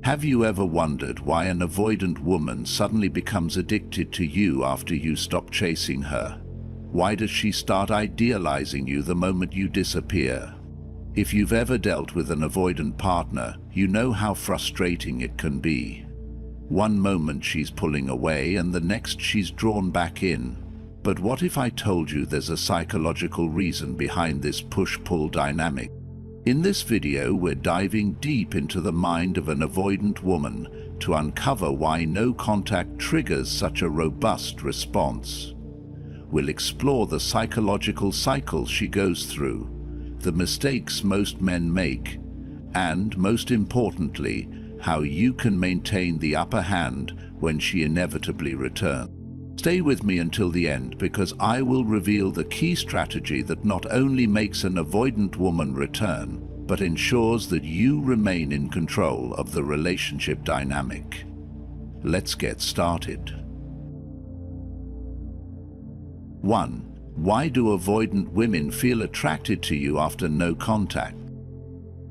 Have you ever wondered why an avoidant woman suddenly becomes addicted to you after you stop chasing her? Why does she start idealizing you the moment you disappear? If you've ever dealt with an avoidant partner, you know how frustrating it can be. One moment she's pulling away and the next she's drawn back in. But what if I told you there's a psychological reason behind this push-pull dynamic? In this video, we're diving deep into the mind of an avoidant woman to uncover why no contact triggers such a robust response. We'll explore the psychological cycles she goes through, the mistakes most men make, and, most importantly, how you can maintain the upper hand when she inevitably returns. Stay with me until the end, because I will reveal the key strategy that not only makes an avoidant woman return, but ensures that you remain in control of the relationship dynamic. Let's get started. 1. Why do avoidant women feel attracted to you after no contact?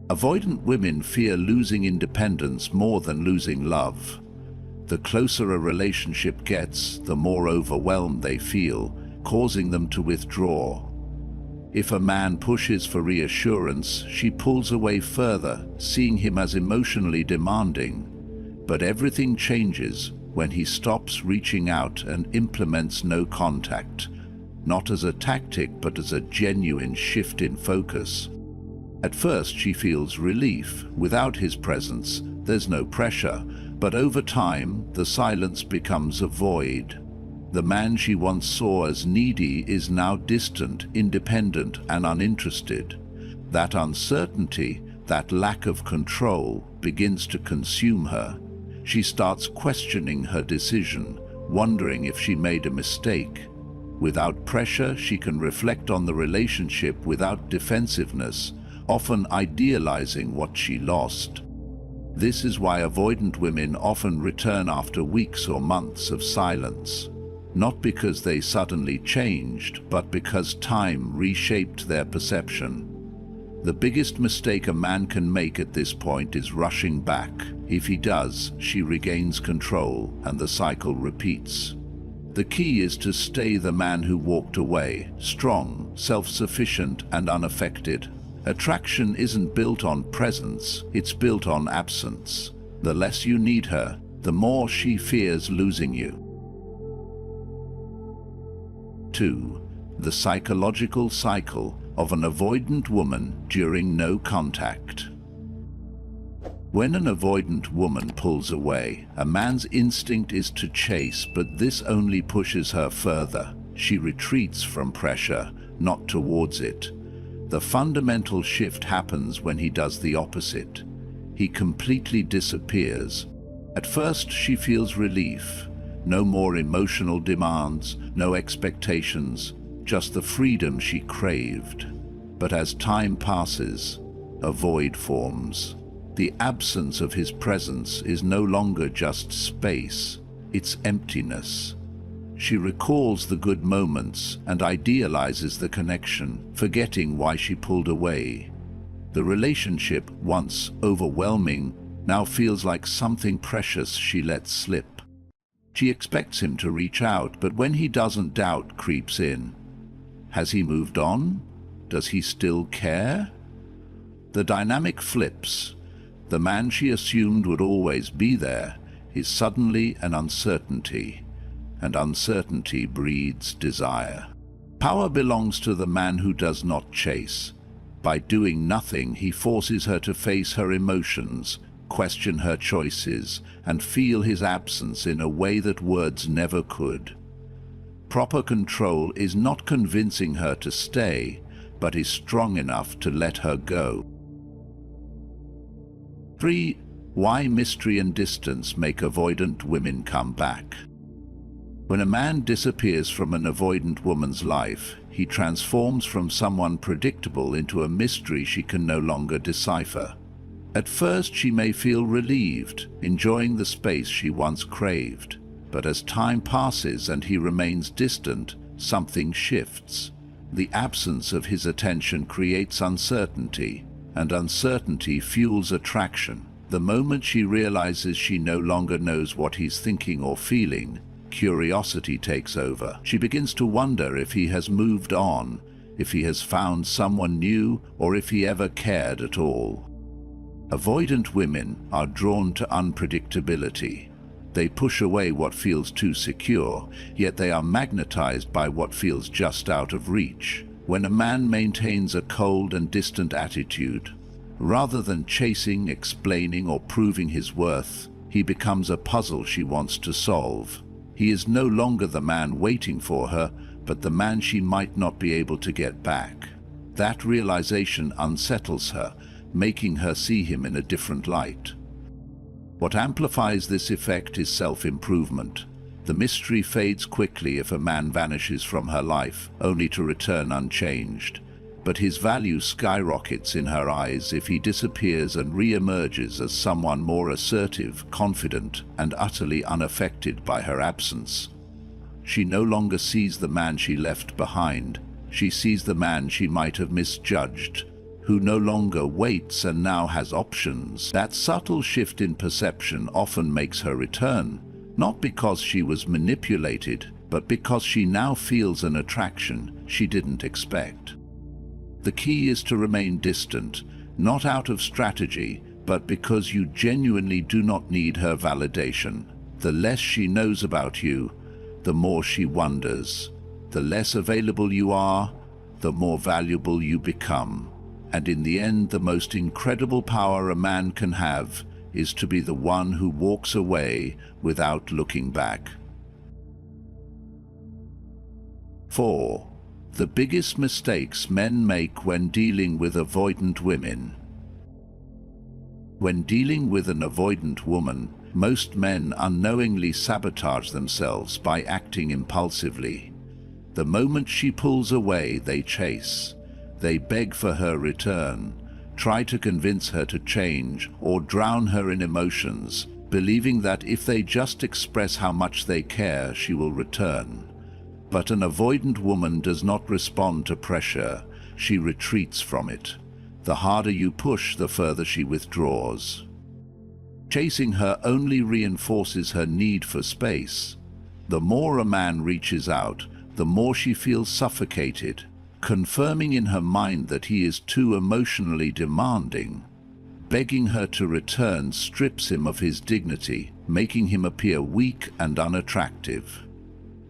Avoidant women fear losing independence more than losing love. The closer a relationship gets, the more overwhelmed they feel, causing them to withdraw. If a man pushes for reassurance, she pulls away further, seeing him as emotionally demanding. But everything changes when he stops reaching out and implements no contact, not as a tactic but as a genuine shift in focus. At first she feels relief. Without his presence, there's no pressure. But over time, the silence becomes a void. The man she once saw as needy is now distant, independent, and uninterested. That uncertainty, that lack of control, begins to consume her. She starts questioning her decision, wondering if she made a mistake. Without pressure, she can reflect on the relationship without defensiveness, often idealizing what she lost. This is why avoidant women often return after weeks or months of silence. Not because they suddenly changed, but because time reshaped their perception. The biggest mistake a man can make at this point is rushing back. If he does, she regains control and the cycle repeats. The key is to stay the man who walked away, strong, self-sufficient, and unaffected. Attraction isn't built on presence, it's built on absence. The less you need her, the more she fears losing you. 2. The psychological cycle of an avoidant woman during no contact. When an avoidant woman pulls away, a man's instinct is to chase, but this only pushes her further. She retreats from pressure, not towards it. The fundamental shift happens when he does the opposite. He completely disappears. At first, she feels relief. No more emotional demands, no expectations, just the freedom she craved. But as time passes, a void forms. The absence of his presence is no longer just space, it's emptiness. She recalls the good moments and idealizes the connection, forgetting why she pulled away. The relationship, once overwhelming, now feels like something precious she let slip. She expects him to reach out, but when he doesn't, doubt creeps in. Has he moved on? Does he still care? The dynamic flips. The man she assumed would always be there is suddenly an uncertainty. And uncertainty breeds desire. Power belongs to the man who does not chase. By doing nothing, he forces her to face her emotions, question her choices, and feel his absence in a way that words never could. Proper control is not convincing her to stay, but is strong enough to let her go. 3. Why mystery and distance make avoidant women come back. When a man disappears from an avoidant woman's life, he transforms from someone predictable into a mystery she can no longer decipher. At first, she may feel relieved, enjoying the space she once craved. But as time passes and he remains distant, something shifts. The absence of his attention creates uncertainty, and uncertainty fuels attraction. The moment she realizes she no longer knows what he's thinking or feeling, curiosity takes over. She begins to wonder if he has moved on, if he has found someone new, or if he ever cared at all. Avoidant women are drawn to unpredictability. They push away what feels too secure, yet they are magnetized by what feels just out of reach. When a man maintains a cold and distant attitude, rather than chasing, explaining, or proving his worth, he becomes a puzzle she wants to solve. He is no longer the man waiting for her, but the man she might not be able to get back. That realization unsettles her, making her see him in a different light. What amplifies this effect is self-improvement. The mystery fades quickly if a man vanishes from her life, only to return unchanged. But his value skyrockets in her eyes if he disappears and re-emerges as someone more assertive, confident, and utterly unaffected by her absence. She no longer sees the man she left behind. She sees the man she might have misjudged, who no longer waits and now has options. That subtle shift in perception often makes her return, not because she was manipulated, but because she now feels an attraction she didn't expect. The key is to remain distant, not out of strategy, but because you genuinely do not need her validation. The less she knows about you, the more she wonders. The less available you are, the more valuable you become. And in the end, the most incredible power a man can have is to be the one who walks away without looking back. 4. The biggest mistakes men make when dealing with avoidant women. When dealing with an avoidant woman, most men unknowingly sabotage themselves by acting impulsively. The moment she pulls away, they chase. They beg for her return, try to convince her to change, or drown her in emotions, believing that if they just express how much they care, she will return. But an avoidant woman does not respond to pressure, she retreats from it. The harder you push, the further she withdraws. Chasing her only reinforces her need for space. The more a man reaches out, the more she feels suffocated, confirming in her mind that he is too emotionally demanding. Begging her to return strips him of his dignity, making him appear weak and unattractive.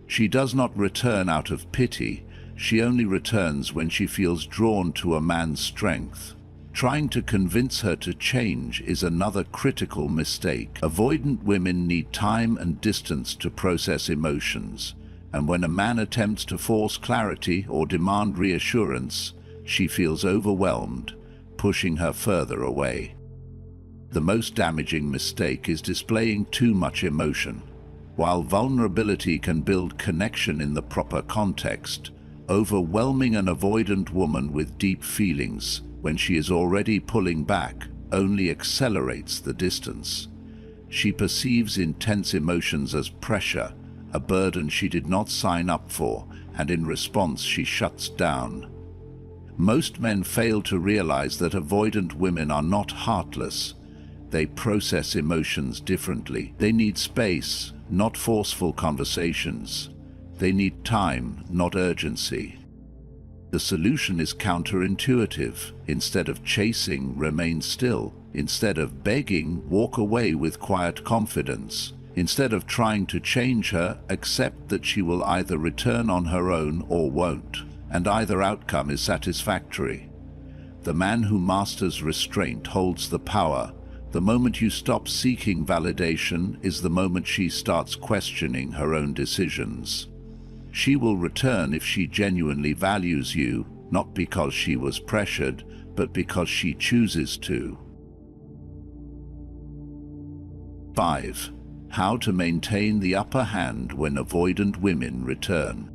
She does not return out of pity, she only returns when she feels drawn to a man's strength. Trying to convince her to change is another critical mistake. Avoidant women need time and distance to process emotions, and when a man attempts to force clarity or demand reassurance, she feels overwhelmed, pushing her further away. The most damaging mistake is displaying too much emotion. While vulnerability can build connection in the proper context, overwhelming an avoidant woman with deep feelings when she is already pulling back only accelerates the distance. She perceives intense emotions as pressure, a burden she did not sign up for, and in response she shuts down. Most men fail to realize that avoidant women are not heartless. They process emotions differently. They need space, not forceful conversations. They need time, not urgency. The solution is counterintuitive. Instead of chasing, remain still. Instead of begging, walk away with quiet confidence. Instead of trying to change her, accept that she will either return on her own or won't, and either outcome is satisfactory. The man who masters restraint holds the power. The moment you stop seeking validation is the moment she starts questioning her own decisions. She will return if she genuinely values you, not because she was pressured, but because she chooses to. 5. How to maintain the upper hand when avoidant women return.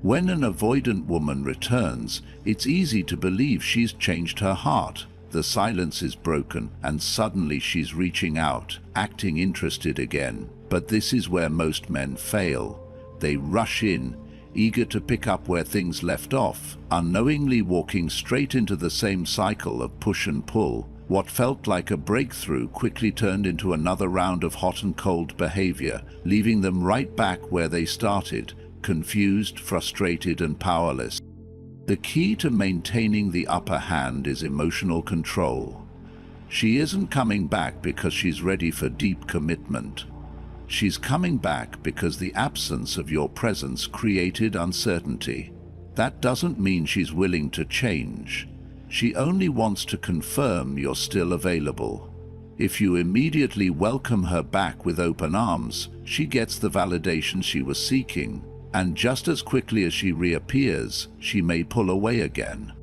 When an avoidant woman returns, it's easy to believe she's changed her heart. The silence is broken, and suddenly she's reaching out, acting interested again. But this is where most men fail. They rush in, eager to pick up where things left off, unknowingly walking straight into the same cycle of push and pull, What felt like a breakthrough quickly turned into another round of hot and cold behavior, leaving them right back where they started, confused, frustrated, and powerless. The key to maintaining the upper hand is emotional control. She isn't coming back because she's ready for deep commitment. She's coming back because the absence of your presence created uncertainty. That doesn't mean she's willing to change. She only wants to confirm you're still available. If you immediately welcome her back with open arms, she gets the validation she was seeking, and just as quickly as she reappears, she may pull away again.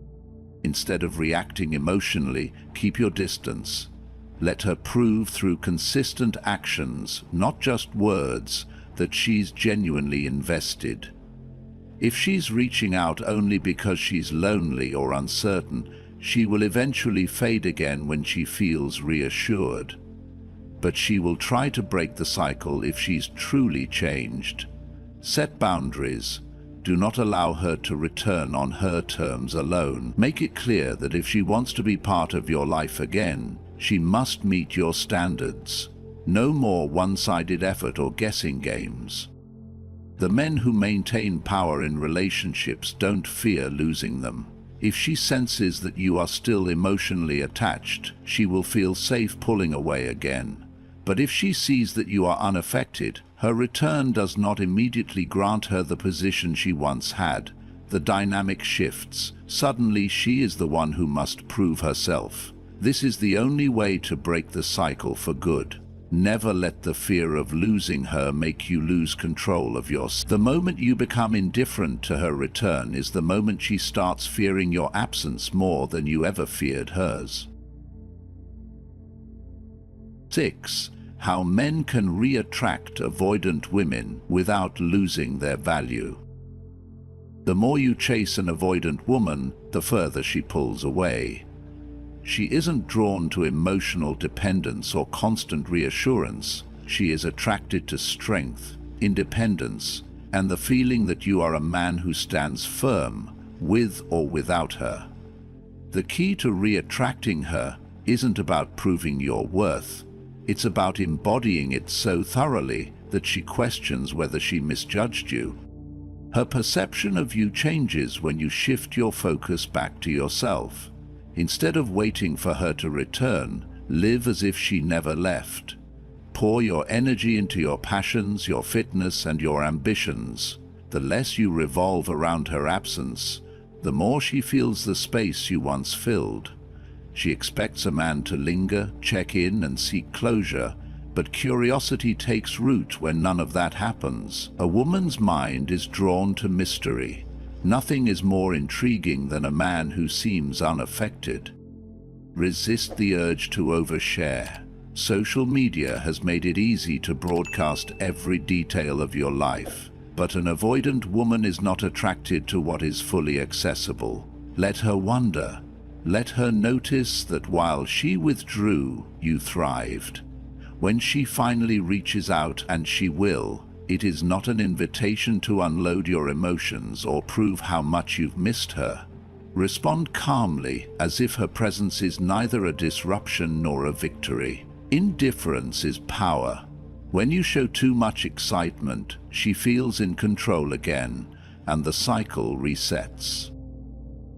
Instead of reacting emotionally, keep your distance. Let her prove through consistent actions, not just words, that she's genuinely invested. If she's reaching out only because she's lonely or uncertain, she will eventually fade again when she feels reassured. But she will try to break the cycle if she's truly changed. Set boundaries. Do not allow her to return on her terms alone. Make it clear that if she wants to be part of your life again, she must meet your standards. No more one-sided effort or guessing games. The men who maintain power in relationships don't fear losing them. If she senses that you are still emotionally attached, she will feel safe pulling away again. But if she sees that you are unaffected, her return does not immediately grant her the position she once had. The dynamic shifts. Suddenly she is the one who must prove herself. This is the only way to break the cycle for good. Never let the fear of losing her make you lose control of yourself. The moment you become indifferent to her return is the moment she starts fearing your absence more than you ever feared hers. 6. How men can re-attract avoidant women without losing their value. The more you chase an avoidant woman, the further she pulls away. She isn't drawn to emotional dependence or constant reassurance. She is attracted to strength, independence, and the feeling that you are a man who stands firm, with or without her. The key to re-attracting her isn't about proving your worth. It's about embodying it so thoroughly that she questions whether she misjudged you. Her perception of you changes when you shift your focus back to yourself. Instead of waiting for her to return, live as if she never left. Pour your energy into your passions, your fitness, and your ambitions. The less you revolve around her absence, the more she feels the space you once filled. She expects a man to linger, check in, and seek closure, but curiosity takes root when none of that happens. A woman's mind is drawn to mystery. Nothing is more intriguing than a man who seems unaffected. Resist the urge to overshare. Social media has made it easy to broadcast every detail of your life, but an avoidant woman is not attracted to what is fully accessible. Let her wonder. Let her notice that while she withdrew, you thrived. When she finally reaches out, and she will, it is not an invitation to unload your emotions or prove how much you've missed her. Respond calmly, as if her presence is neither a disruption nor a victory. Indifference is power. When you show too much excitement, she feels in control again, and the cycle resets.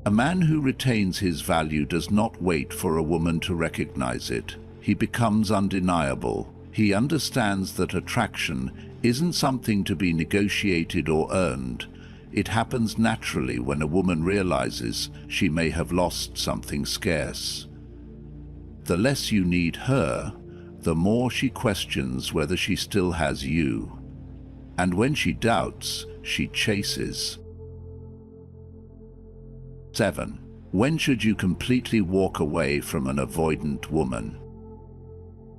A man who retains his value does not wait for a woman to recognize it. He becomes undeniable. He understands that attraction isn't something to be negotiated or earned. It happens naturally when a woman realizes she may have lost something scarce. The less you need her, the more she questions whether she still has you. And when she doubts, she chases. 7. When should you completely walk away from an avoidant woman?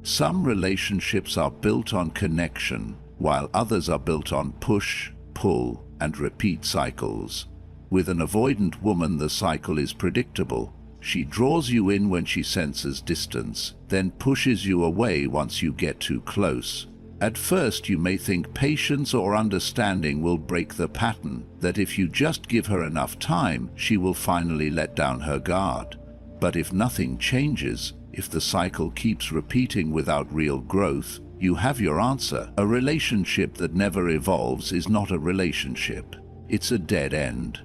Some relationships are built on connection, while others are built on push, pull, and repeat cycles. With an avoidant woman, the cycle is predictable. She draws you in when she senses distance, then pushes you away once you get too close. At first, you may think patience or understanding will break the pattern, that if you just give her enough time, she will finally let down her guard. But if nothing changes, If the cycle keeps repeating without real growth, you have your answer. A relationship that never evolves is not a relationship. It's a dead end.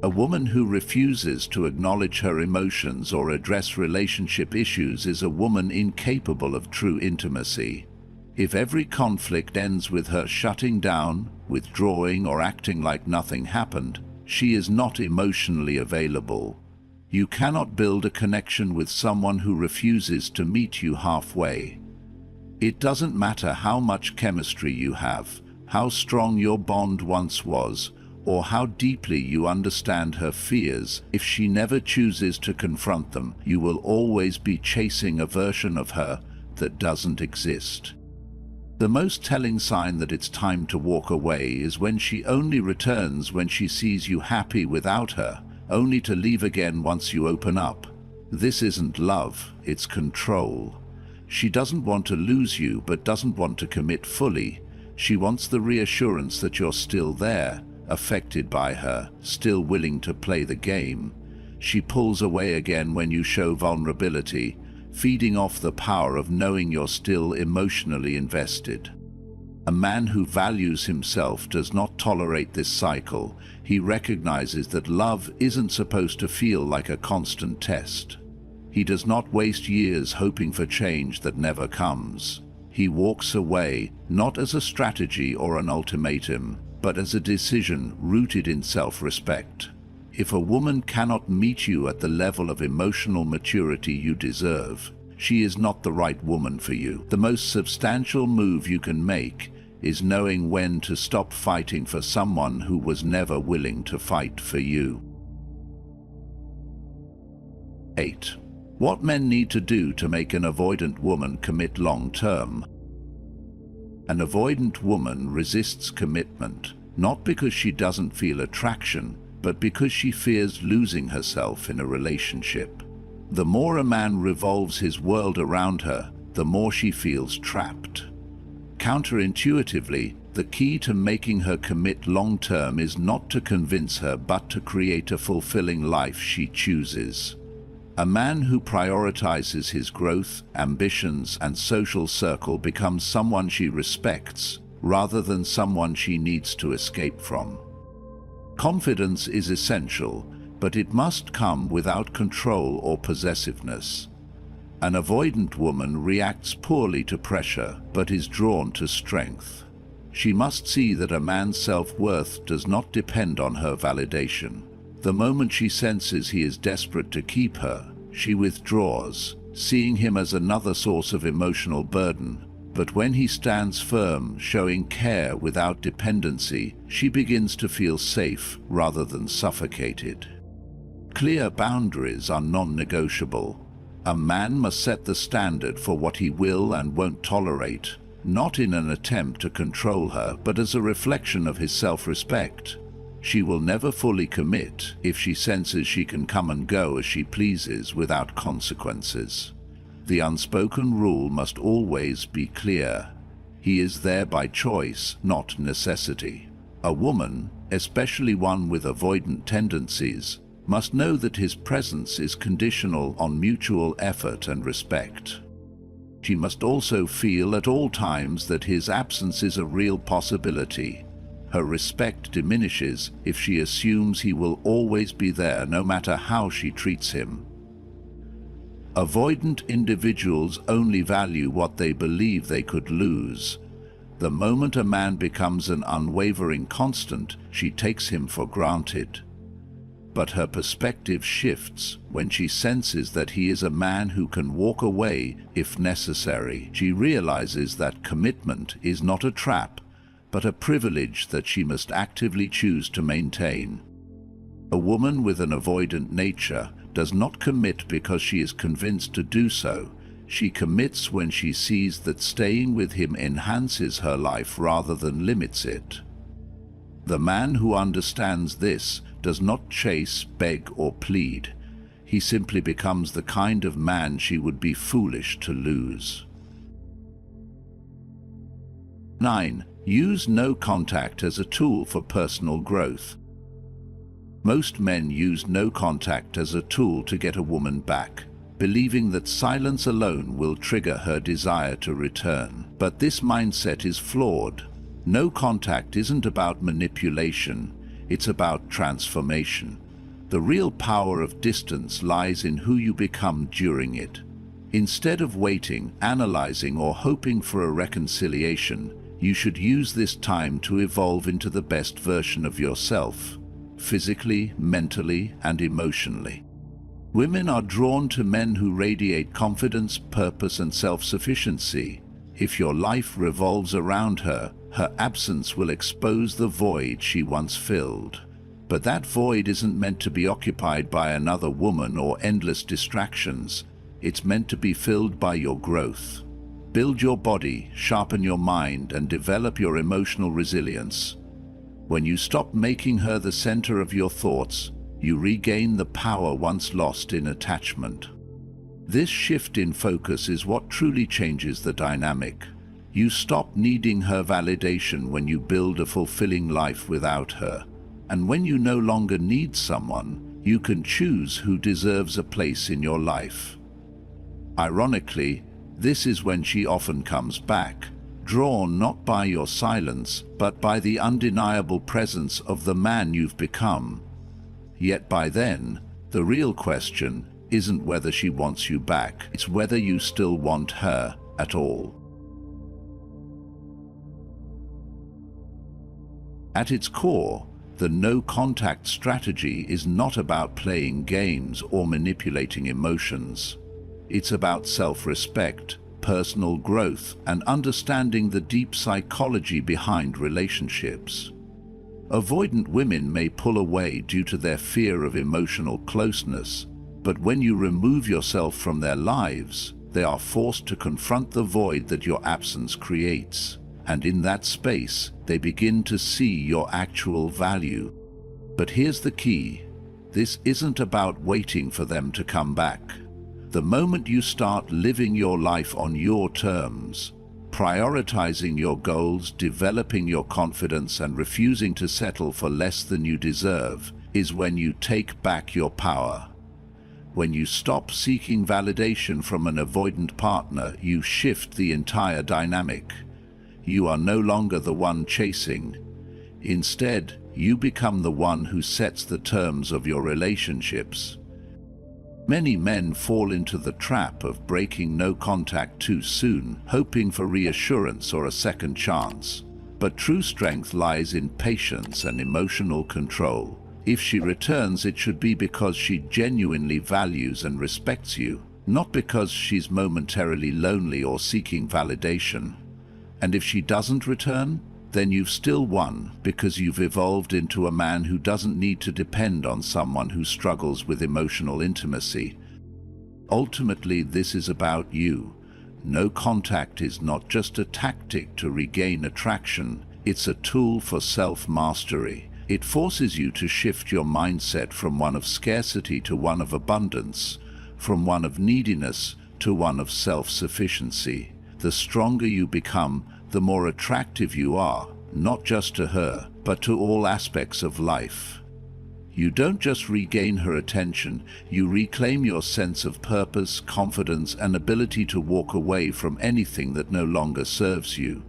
A woman who refuses to acknowledge her emotions or address relationship issues is a woman incapable of true intimacy. If every conflict ends with her shutting down, withdrawing, or acting like nothing happened, she is not emotionally available. You cannot build a connection with someone who refuses to meet you halfway. It doesn't matter how much chemistry you have, how strong your bond once was, or how deeply you understand her fears. If she never chooses to confront them, you will always be chasing a version of her that doesn't exist. The most telling sign that it's time to walk away is when she only returns when she sees you happy without her, only to leave again once you open up. This isn't love, it's control. She doesn't want to lose you, but doesn't want to commit fully. She wants the reassurance that you're still there, affected by her, still willing to play the game. She pulls away again when you show vulnerability, feeding off the power of knowing you're still emotionally invested. A man who values himself does not tolerate this cycle. He recognizes that love isn't supposed to feel like a constant test. He does not waste years hoping for change that never comes. He walks away, not as a strategy or an ultimatum, but as a decision rooted in self-respect. If a woman cannot meet you at the level of emotional maturity you deserve, she is not the right woman for you. The most substantial move you can make is knowing when to stop fighting for someone who was never willing to fight for you. 8. What men need to do to make an avoidant woman commit long-term. An avoidant woman resists commitment, not because she doesn't feel attraction, but because she fears losing herself in a relationship. The more a man revolves his world around her, the more she feels trapped. Counterintuitively, the key to making her commit long-term is not to convince her, but to create a fulfilling life she chooses. A man who prioritizes his growth, ambitions, and social circle becomes someone she respects, rather than someone she needs to escape from. Confidence is essential, but it must come without control or possessiveness. An avoidant woman reacts poorly to pressure, but is drawn to strength. She must see that a man's self-worth does not depend on her validation. The moment she senses he is desperate to keep her, she withdraws, seeing him as another source of emotional burden. But when he stands firm, showing care without dependency, she begins to feel safe rather than suffocated. Clear boundaries are non-negotiable. A man must set the standard for what he will and won't tolerate, not in an attempt to control her, but as a reflection of his self-respect. She will never fully commit if she senses she can come and go as she pleases without consequences. The unspoken rule must always be clear. He is there by choice, not necessity. A woman, especially one with avoidant tendencies, must know that his presence is conditional on mutual effort and respect. She must also feel at all times that his absence is a real possibility. Her respect diminishes if she assumes he will always be there no matter how she treats him. Avoidant individuals only value what they believe they could lose. The moment a man becomes an unwavering constant, she takes him for granted. But her perspective shifts when she senses that he is a man who can walk away if necessary. She realizes that commitment is not a trap, but a privilege that she must actively choose to maintain. A woman with an avoidant nature does not commit because she is convinced to do so. She commits when she sees that staying with him enhances her life rather than limits it. The man who understands this does not chase, beg, or plead. He simply becomes the kind of man she would be foolish to lose. 9. Use no contact as a tool for personal growth. Most men use no contact as a tool to get a woman back. believing that silence alone will trigger her desire to return. But this mindset is flawed. No contact isn't about manipulation, it's about transformation. The real power of distance lies in who you become during it. Instead of waiting, analyzing, or hoping for a reconciliation, you should use this time to evolve into the best version of yourself, physically, mentally, and emotionally. Women are drawn to men who radiate confidence, purpose, and self-sufficiency. If your life revolves around her, her absence will expose the void she once filled. But that void isn't meant to be occupied by another woman or endless distractions. It's meant to be filled by your growth. Build your body, sharpen your mind, and develop your emotional resilience. When you stop making her the center of your thoughts, you regain the power once lost in attachment. This shift in focus is what truly changes the dynamic. You stop needing her validation when you build a fulfilling life without her. And when you no longer need someone, you can choose who deserves a place in your life. Ironically, this is when she often comes back, drawn not by your silence, but by the undeniable presence of the man you've become. Yet by then, the real question isn't whether she wants you back, it's whether you still want her at all. At its core, the no-contact strategy is not about playing games or manipulating emotions. It's about self-respect, personal growth, and understanding the deep psychology behind relationships. Avoidant women may pull away due to their fear of emotional closeness, but when you remove yourself from their lives, they are forced to confront the void that your absence creates. And in that space, they begin to see your actual value. But here's the key. This isn't about waiting for them to come back. The moment you start living your life on your terms, prioritizing your goals, developing your confidence, and refusing to settle for less than you deserve, is when you take back your power. When you stop seeking validation from an avoidant partner, you shift the entire dynamic. You are no longer the one chasing. Instead, you become the one who sets the terms of your relationships. Many men fall into the trap of breaking no contact too soon, hoping for reassurance or a second chance. But true strength lies in patience and emotional control. If she returns, it should be because she genuinely values and respects you, not because she's momentarily lonely or seeking validation. And if she doesn't return, then you've still won, because you've evolved into a man who doesn't need to depend on someone who struggles with emotional intimacy. Ultimately, this is about you. No contact is not just a tactic to regain attraction, it's a tool for self-mastery. It forces you to shift your mindset from one of scarcity to one of abundance, from one of neediness to one of self-sufficiency. The stronger you become, the more attractive you are, not just to her, but to all aspects of life. You don't just regain her attention, you reclaim your sense of purpose, confidence, and ability to walk away from anything that no longer serves you.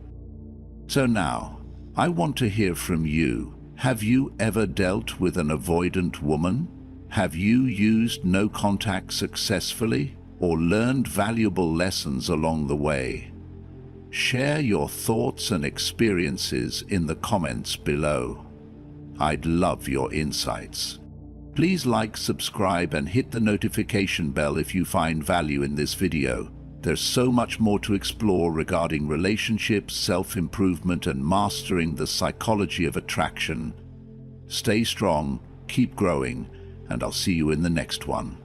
So now, I want to hear from you. Have you ever dealt with an avoidant woman? Have you used no contact successfully, or learned valuable lessons along the way? Share your thoughts and experiences in the comments below. I'd love your insights. Please like, subscribe, and hit the notification bell if you find value in this video. There's so much more to explore regarding relationships, self-improvement, and mastering the psychology of attraction. Stay strong, keep growing, and I'll see you in the next one.